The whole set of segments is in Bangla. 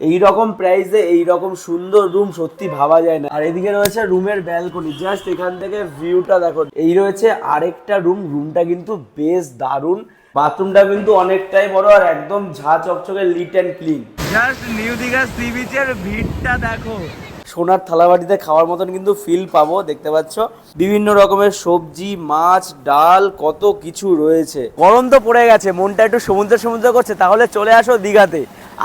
এই রকম প্রাইসে এই রকম সুন্দর রুম সত্যি ভাবা যায় না। আর এদিকে রয়েছে রুমের ব্যালকনি, জাস্ট এখান থেকে ভিউটা দেখো। এই রয়েছে আরেকটা রুমটা কিন্তু বেশ দারুণ। বাথরুমটা কিন্তু অনেকটাই বড় আর একদম ঝাঁ চকচকে neat and clean. Just new Digha sea বিচের ভিড়টা দেখো। সোনার থালাবাটিতে খাওয়ার মতন কিন্তু ফিল পাবো। দেখতে পাচ্ছ বিভিন্ন রকমের সবজি, মাছ, ডাল, কত কিছু রয়েছে। গরম তো পড়ে গেছে, মনটা একটু সমুদ্র করছে, তাহলে চলে আসো দীঘাতে।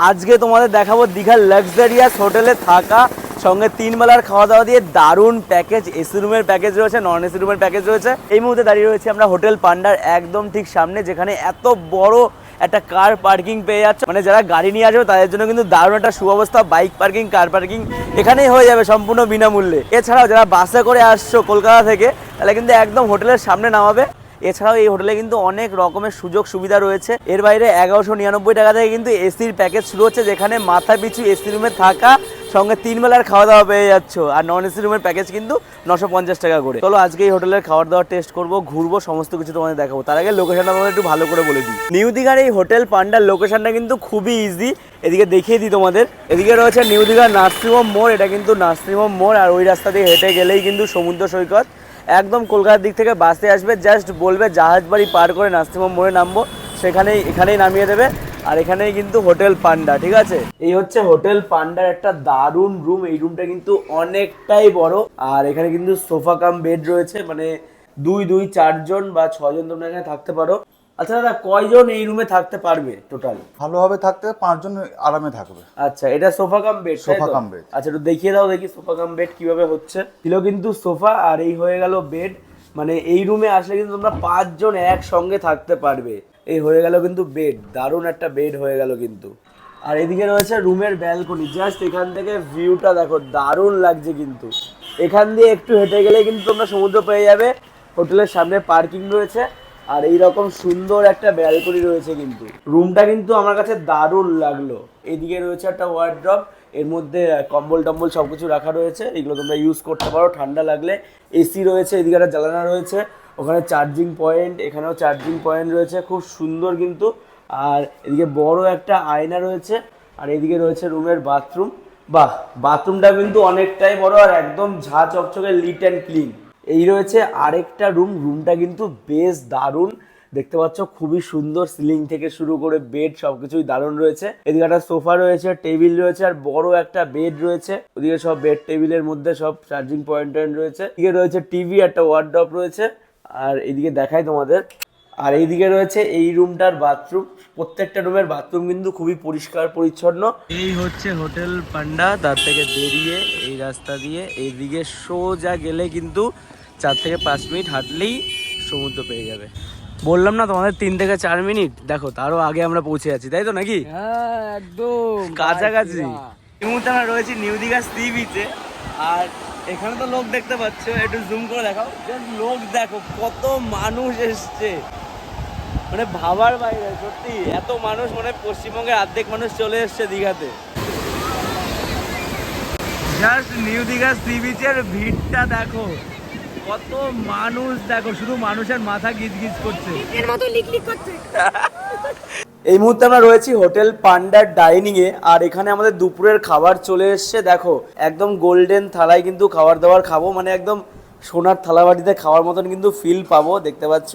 আজকে তোমাদের দেখাবো দীঘার লাক্সারিয়াস হোটেলে থাকা, সঙ্গে 3 বেলার খাওয়া দাওয়া দিয়ে দারুণ প্যাকেজ। এসি রুমের প্যাকেজ রয়েছে, নন এসি রুমের প্যাকেজ রয়েছে। এই মুহূর্তে দাঁড়িয়ে রয়েছে আমরা হোটেল পান্ডার একদম ঠিক সামনে, যেখানে এত বড় একটা কার পার্কিং পেয়ে যাচ্ছে। মানে যারা গাড়ি নিয়ে আসবে তাদের জন্য কিন্তু দারুণ একটা সুব্যবস্থা। বাইক পার্কিং, কার পার্কিং এখানেই হয়ে যাবে সম্পূর্ণ বিনামূল্যে। এছাড়াও যারা বাসে করে আসছো কলকাতা থেকে, তাহলে কিন্তু একদম হোটেলের সামনে নামাবে। এছাড়াও এই হোটেলে কিন্তু অনেক রকমের সুযোগ সুবিধা রয়েছে। এর বাইরে 1199 টাকা থেকে কিন্তু এসির প্যাকেজ শুরু হচ্ছে, যেখানে মাথা পিছু এসি রুমে থাকা, সঙ্গে 3 বেলার খাওয়া দাওয়া পেয়ে যাচ্ছ। আর নন এসি রুমের প্যাকেজ কিন্তু 950 টাকা করে। চলো আজকে এই হোটেলের খাবার দাওয়ার টেস্ট করবো, ঘুরবো, সমস্ত কিছু তোমাদের দেখাবো। তার আগে লোকেশনটা তোমাদের একটু ভালো করে বলে দিই। নিউ দীঘার এই হোটেল পান্ডার লোকেশনটা কিন্তু খুবই ইজি। এদিকে দেখিয়ে দিই তোমাদের। এদিকে রয়েছে নিউ দীঘার নার্সিং হোম মোড়, এটা কিন্তু নার্সিং হোম মোড়। আর ওই রাস্তা দিয়ে হেঁটে গেলেই কিন্তু সমুদ্র সৈকত। একদম কলকাতার দিক থেকে বাসে আসবে, জাস্ট বলবে জাহাজবাড়ি পার করে নার্সিং হোম মোড়ে নামবো, এখানেই নামিয়ে দেবে। আর এখানেই কিন্তু হোটেল পান্ডা, ঠিক আছে? এই হচ্ছে হোটেল পান্ডার একটা দারুণ রুম। এই রুমটা কিন্তু অনেকটাই বড়। আর এখানে কিন্তু সোফা কাম বেড রয়েছে, মানে 4 জন বা 6 জন তোমরা এখানে থাকতে পারো। আচ্ছা দাদা, কয়জন এই রুমে থাকতে পারবে টোটাল? ভালোভাবে থাকতে 5 জন আরামে থাকবে। আচ্ছা, এটা sofa cum bed? Sofa cum bed. আচ্ছা, একটু দেখিয়ে দাও দেখি সোফা কাম বেড কিভাবে হচ্ছে। ছিল কিন্তু সোফা, আর এই হয়ে গেল বেড। মানে এই রুমে আসলে কিন্তু তোমরা 5 জন একসঙ্গে থাকতে পারবে। এই হয়ে গেল কিন্তু বেড, দারুণ একটা বেড হয়ে গেল কিন্তু। আর এদিকে রয়েছে রুমের ব্যালকনি, জাস্ট এখান থেকে ভিউটা দেখো, দারুণ লাগছে কিন্তু। এখান দিয়ে একটু হেঁটে গেলে কিন্তু তোমরা সমুদ্র পেয়ে যাবে। হোটেলের সামনে পার্কিং রয়েছে, আর এইরকম সুন্দর একটা ব্যালকনি রয়েছে কিন্তু। রুমটা কিন্তু আমার কাছে দারুণ লাগলো। এদিকে রয়েছে একটা ওয়ার্ড্রপ, এর মধ্যে কম্বল টম্বল সব কিছু রাখা রয়েছে, এগুলো তোমরা ইউজ করতে পারো ঠান্ডা লাগলে। এসি রয়েছে, এদিকে একটা জ্বালানা রয়েছে, ওখানে চার্জিং পয়েন্ট, এখানেও চার্জিং পয়েন্ট রয়েছে, খুব সুন্দর কিন্তু। আর এদিকে বড় একটা আয়না রয়েছে, আর এদিকে রয়েছে রুমের বাথরুম। বাহ, বাথরুমটা কিন্তু অনেকটাই বড় আর একদম ঝাঁ চকচকে লিট অ্যান্ড ক্লিন। এই রয়েছে আরেকটা রুমটা কিন্তু বেশ দারুণ। দেখতে পাচ্ছ খুবই সুন্দর, সিলিং থেকে শুরু করে বেড সবকিছুই দারুণ রয়েছে। এদিকে একটা সোফা রয়েছে, টেবিল রয়েছে, আর বড় একটা বেড রয়েছে। ওদিকে সব বেড টেবিলের মধ্যে সব চার্জিং পয়েন্ট রয়েছে। এদিকে রয়েছে টিভি, একটা ওয়ার্ডরোব রয়েছে। আর এদিকে দেখাই তোমাদের। আর এইদিকে রয়েছে এই রুমটার বাথরুম। প্রত্যেকটা রুমের বাথরুম কিন্তু খুবই পরিষ্কার পরিচ্ছন্ন। এই হচ্ছে হোটেল পান্ডা। তার থেকে বেরিয়ে এই রাস্তা দিয়ে এইদিকে সোজা গেলে কিন্তু 4 থেকে 5 মিনিট হাঁটলেই সমুদ্র পেয়ে যাবে। বললাম না তোমাদের 3 থেকে 4 মিনিট, দেখো তারও আগে আমরা পৌঁছে যাচ্ছি, তাই তো নাকি? হ্যাঁ, একদম কাছাকাছি। এই মুহূর্তে আমরা রয়েছি নিউ দীঘা সি বিচে। আর এখানে তো লোক দেখতে পাচ্ছ, একটু জুম করে দেখাও। লোক দেখো, কত মানুষ এসছে, মানে ভাবার বাইরে। সত্যি এত মানুষ, মানে পশ্চিমবঙ্গের অর্ধেক মানুষ চলে এসছে দীঘাতে। জাস্ট নিউ দীঘা সি বিচের ভিড়টা দেখো, কত মানুষ দেখো, শুধু মানুষের মাথা গিজগিজ করছে, এর মতো লিকলিক করছে। এই মুহূর্তে আমরা রয়েছি হোটেল পান্ডার ডাইনিং এ। আর এখানে আমাদের দুপুরের খাবার চলে এসছে। দেখো একদম গোল্ডেন থালায় কিন্তু খাবার দাবার খাবো, মানে একদম সোনার থালাবাটিতে খাওয়ার মতন কিন্তু ফিল পাবো। দেখতে পাচ্ছ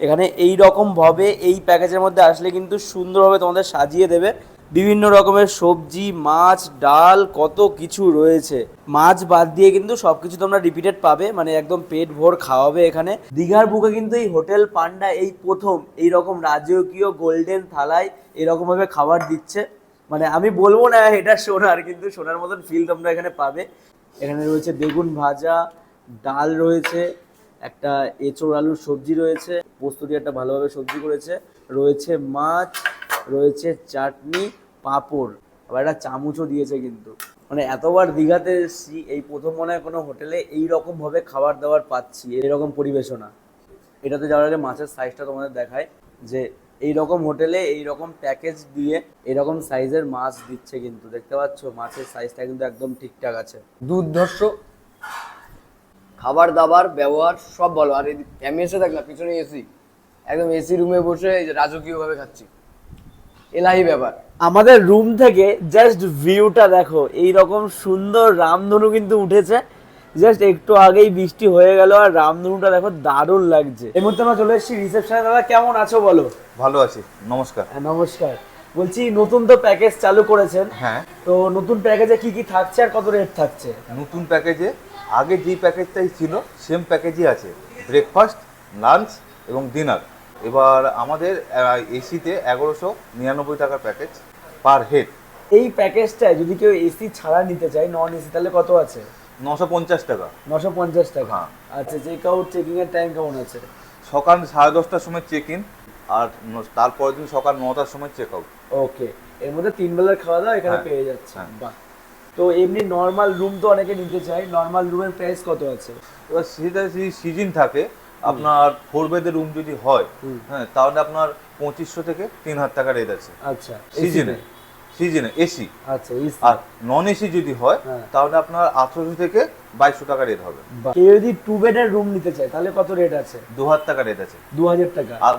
এখানে এই রকম ভাবে এই প্যাকেজের মধ্যে আসলে কিন্তু সুন্দরভাবে তোমাদের সাজিয়ে দেবে। বিভিন্ন রকমের সবজি, মাছ, ডাল, কত কিছু রয়েছে। মাছ বাদ দিয়ে কিন্তু সবকিছু তোমরা রিপিটেড পাবে, মানে একদম পেট ভর খাওয়াবে এখানে। দীঘার বুকে কিন্তু এই হোটেল পান্ডা এই প্রথম এইরকম রাজকীয় গোল্ডেন থালায় এরকম ভাবে খাবার দিচ্ছে। মানে আমি বলবো না এটা সোনার, কিন্তু সোনার মতন ফিল তোমরা এখানে পাবে। এখানে রয়েছে বেগুন ভাজা, ডাল রয়েছে, একটা এঁচোড় আলুর সবজি রয়েছে, পোস্ত দিয়ে একটা ভালোভাবে সবজি করেছে, রয়েছে মাছ, রয়েছে চাটনি, পাঁপড়, আবার একটা চামচও দিয়েছে কিন্তু। মানে এতবার দীঘাতে এসেছি, এই প্রথম মনে হয় কোনো হোটেলে এইরকম ভাবে খাবার দাবার পাচ্ছি, এরকম পরিবেশনা। এটাতে যাওয়ার আগে মাছের সাইজটা তোমাদের দেখায়, যে এইরকম হোটেলে এইরকম প্যাকেজ দিয়ে এরকম সাইজের মাছ দিচ্ছে কিন্তু। দেখতে পাচ্ছ মাছের সাইজটা কিন্তু একদম ঠিকঠাক আছে। দুর্ধর্ষ খাবার দাবার ব্যবহার সব ভালো। আর আমি এসে দেখলাম পিছনে এসি, একদম এসি রুমে বসে রাজকীয় ভাবে খাচ্ছি। এলাহি ব্যাপার। আমাদের রুম থেকে জাস্ট ভিউটা দেখো, এই রকম সুন্দর রামধনু কিন্তু উঠেছে। জাস্ট একটু আগেই বৃষ্টি হয়ে গেল আর রামধনুটা দেখো দারুণ লাগছে। এই মুহূর্তে আমরা চলে এসেছি রিসেপশনে। দাদা কেমন আছো বলো? ভালো আছি, নমস্কার। নমস্কার। বলছি নতুন তো প্যাকেজ চালু করেছেন, হ্যাঁ, তো নতুন প্যাকেজে কি কি থাকছে আর কত রেট থাকছে? নতুন প্যাকেজে আগে যে প্যাকেজটাই ছিল সেম প্যাকেজই আছে, ব্রেকফাস্ট, লাঞ্চ এবং ডিনার। এবার আমাদের এসিতে 1199 টাকার প্যাকেজ পার হেড। এই প্যাকেজটায় যদি কেউ এসি ছাড়া নিতে চায়, নন এসি, তাহলে কত আছে? 950 টাকা। 950 টাকা। হ্যাঁ। আচ্ছা, চেক আউট চেকিং এর টাইম কেমন আছে? সকাল 10:30টার সময় চেক ইন আর তারপরের দিন সকাল 9টার সময় চেক আউট। ওকে, এর মধ্যে 3 বেলার খাওয়া দাওয়া এখানে হ্যাঁ, পেয়ে যাচ্ছে। হ্যাঁ। বাহ। তো এমনি নর্মাল রুম তো অনেকে নিতে চায়, নর্মাল রুমের প্রাইস কত আছে? এবার সেটা যদি সিজন থাকে, আপনার 4 বেডের রুম যদি হয়, হ্যাঁ, তাহলে আপনার 2500 থেকে 3000 টাকা রেট আছে আচ্ছা, সিজনে। সিজনে এসি। আচ্ছা, এসি। আর নন এসি যদি হয় হ্যাঁ। তাহলে আপনার 1800 থেকে 2200 টাকা রেট হবে। কেউ যদি 2 বেডের রুম নিতে চায় তাহলে কত রেট আছে? 2000 টাকা রেট আছে। 2000 টাকা। আর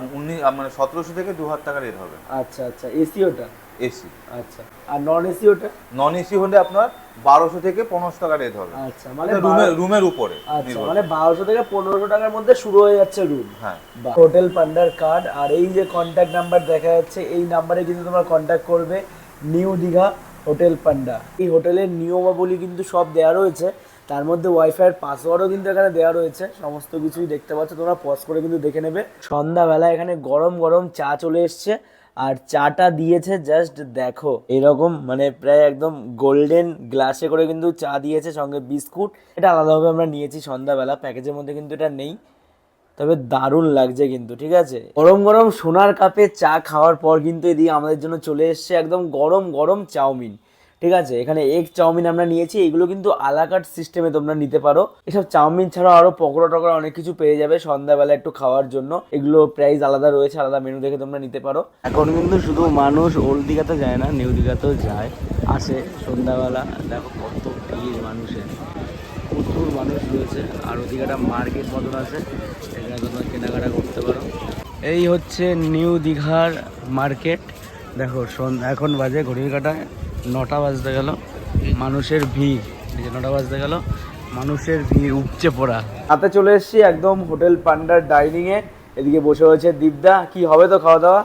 মানে 1700 থেকে 2000 টাকা রেট হবে আচ্ছা আচ্ছা, এসি ওটা? এসি। আচ্ছা, আর নন এসি ওটা? নন এসি হলে আপনার 1200 থেকে 1500 টাকা রেট হবে। আচ্ছা, মানে রুমের উপরে আচ্ছা, নির্ভর মানে 1200 থেকে 1500 টাকার মধ্যে শুরু হয়ে যাচ্ছে রুম। হ্যাঁ। হোটেল পান্ডার কার্ড আর এই যে কন্ট্যাক্ট নাম্বার দেখা যাচ্ছে, এই নাম্বারে কিন্তু তোমরা কন্ট্যাক্ট করবে। নিউ দীঘা হোটেল পান্ডা। এই হোটেলের নিয়মাবলী কিন্তু সব দেওয়া রয়েছে, তার মধ্যে ওয়াইফাইয়ের পাসওয়ার্ডও কিন্তু এখানে দেওয়া রয়েছে। সমস্ত কিছুই দেখতে পাচ্ছ, তোমরা পজ করে কিন্তু দেখে নেবে। সন্ধ্যাবেলা এখানে গরম গরম চা চলে এসছে, আর চাটা দিয়েছে জাস্ট দেখো এরকম, মানে প্রায় একদম গোল্ডেন গ্লাসে করে কিন্তু চা দিয়েছে, সঙ্গে বিস্কুট। এটা আলাদাভাবে আমরা নিয়েছি সন্ধ্যাবেলা, প্যাকেজের মধ্যে কিন্তু এটা নেই। তবে দারুণ লাগছে কিন্তু, ঠিক আছে। গরম গরম সোনার কাপে চা খাওয়ার পর কিন্তু এদিকে আমাদের জন্য চলে এসছে একদম গরম গরম চাউমিন, ঠিক আছে। এখানে এগ চাউমিন আমরা নিয়েছি, এগুলো কিন্তু আলাকাট সিস্টেমে তোমরা নিতে পারো। এসব চাউমিন ছাড়াও আরো পকোড়া টকোড়া অনেক কিছু পেয়ে যাবে সন্ধ্যাবেলা একটু খাওয়ার জন্য। এগুলো প্রাইস আলাদা রয়েছে, আলাদা মেনু দেখে তোমরা নিতে পারো। এখন কিন্তু শুধু মানুষ ওল্ড দীঘাতে যায় না, নিউ দীঘাতেও যায়, আসে সন্ধ্যাবেলা। দেখো কত ভিড় মানুষের, প্রচুর মানুষ রয়েছে। আর ওদিকে একটা মার্কেট মতন আছে, এখানে তোমরা কেনাকাটা করতে পারো। এই হচ্ছে নিউ দীঘার মার্কেট। দেখো এখন বাজে ঘড়ির কাঁটায় 9টা বাজতে গেল, মানুষের ভিড়, এই যে 9টা বাজতে গেল, মানুষের ভিড় উপচে পড়া। হাতে চলে এসেছি একদম হোটেল পান্ডার ডাইনিংয়ে। এদিকে বসে হয়েছে দীপদা। কি হবে তো খাওয়া দাওয়া?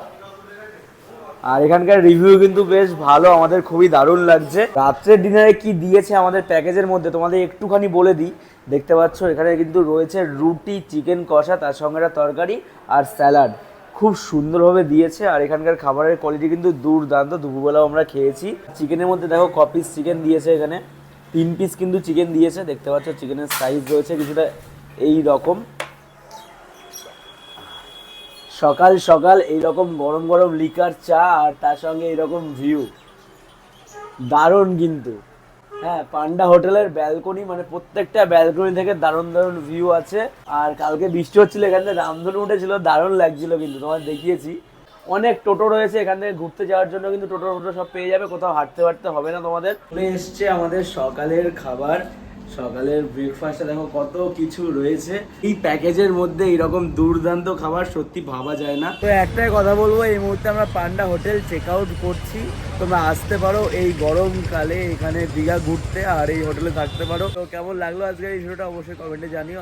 আর এখানকার রিভিউ কিন্তু বেশ ভালো, আমাদের খুবই দারুণ লাগছে। রাত্রের ডিনারে কি দিয়েছে আমাদের প্যাকেজের মধ্যে তোমাদের একটুখানি বলে দিই। দেখতে পাচ্ছ এখানে কিন্তু রয়েছে রুটি, চিকেন কষা, তার সঙ্গে একটা তরকারি আর স্যালাড। খুব সুন্দরভাবে দিয়েছে। আর এখানকার খাবারের কোয়ালিটি কিন্তু দুর্দান্ত। দুপুরবেলাও আমরা খেয়েছি। চিকেনের মধ্যে দেখো ক পিস চিকেন দিয়েছে, এখানে 3 পিস কিন্তু চিকেন দিয়েছে। দেখতে পাচ্ছ চিকেনের সাইজ রয়েছে কিছুটা এই রকম। সকাল সকাল এইরকম গরম গরম লিকার চা আর তার সঙ্গে এইরকম ভিউ, দারুণ কিন্তু। হ্যাঁ, পান্ডা হোটেলের ব্যালকনি, মানে প্রত্যেকটা ব্যালকনি থেকে দারুণ দারুণ ভিউ আছে। আর কালকে বৃষ্টি হচ্ছিল, এখান থেকে রামধনু উঠেছিল, দারুণ লাগছিল কিন্তু, তোমার দেখিয়েছি। অনেক টোটো রয়েছে এখান থেকে ঘুরতে যাওয়ার জন্য, কিন্তু টোটো সব পেয়ে যাবে, কোথাও হাঁটতে হাঁটতে হবে না তোমাদের। চলে এসছে আমাদের সকালের খাবার। সকালের ব্রেকফাস্টে দেখো কত কিছু রয়েছে। এই প্যাকেজের মধ্যে এইরকম দুর্দান্ত খাবার সত্যি ভাবা যায় না। তো একটাই কথা বলবো, এই মুহূর্তে আমরা পান্ডা হোটেল চেক আউট করছি। তোমরা আসতে পারো এই গরমকালে এখানে দীঘা ঘুরতে আর এই হোটেলে থাকতে পারো। তো কেমন লাগলো আজকে এই ভিডিওটা অবশ্যই কমেন্টে জানিও।